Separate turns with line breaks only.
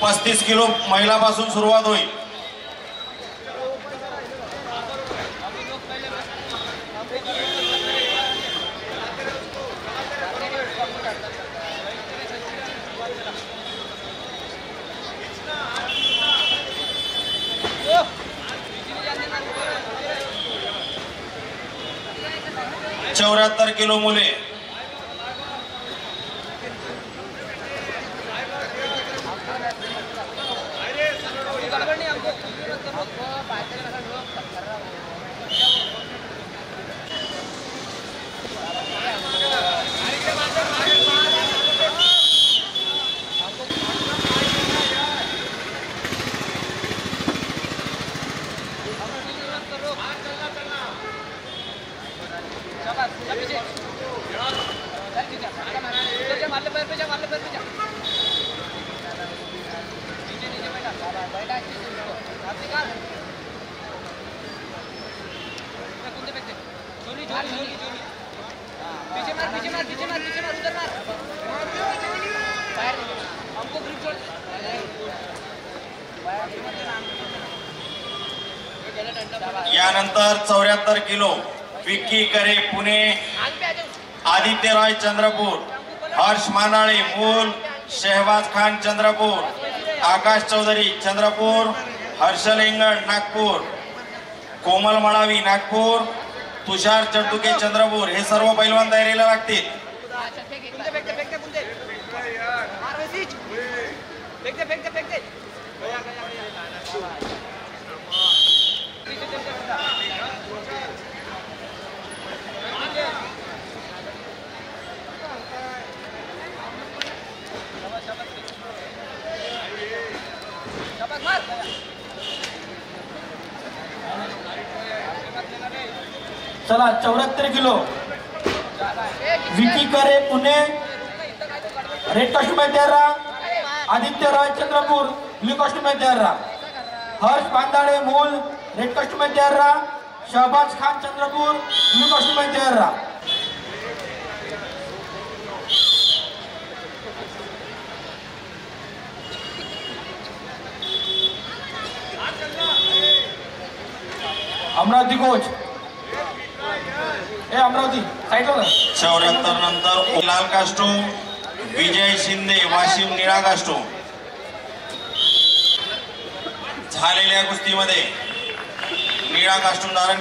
35 kilo महिलापासून सुरुवात होईल। चौऱ्याहत्तर किलो मुले, यानंतर 74 किलो विक्की करे पुणे, आदित्य रॉय चंद्रपूर, हर्ष मानाळे मूल, शहबाज खान चंद्रपूर, आकाश चौधरी चंद्रपूर, हर्षल इंगड नागपूर, कोमल मळावी नागपूर, तुषार चडुके चंद्रपूर हे सर्व पैलवान तयारीला लागतील।
चला 74 किलो विकी करे पुणे, रेड कॉस्ट्यूम में तैयार रहा, आदित्य रॉय चंद्रपुर ब्लू कॉस्ट्यूम में तैयार रहा, हर्ष बांदाड़े मूल रेड कॉस्ट्यूम में तैयार रहा, शहबाज खान चंद्रपुर ब्लू कॉस्ट्यूम में तैयार रहा। Amravati coach Amravati side low.
74 नंतर लाल कास्टूम विजय शिंदे वाशिम निळा कास्टूम। झालेल्या कुस्तीमध्ये निळा कास्टूम धारण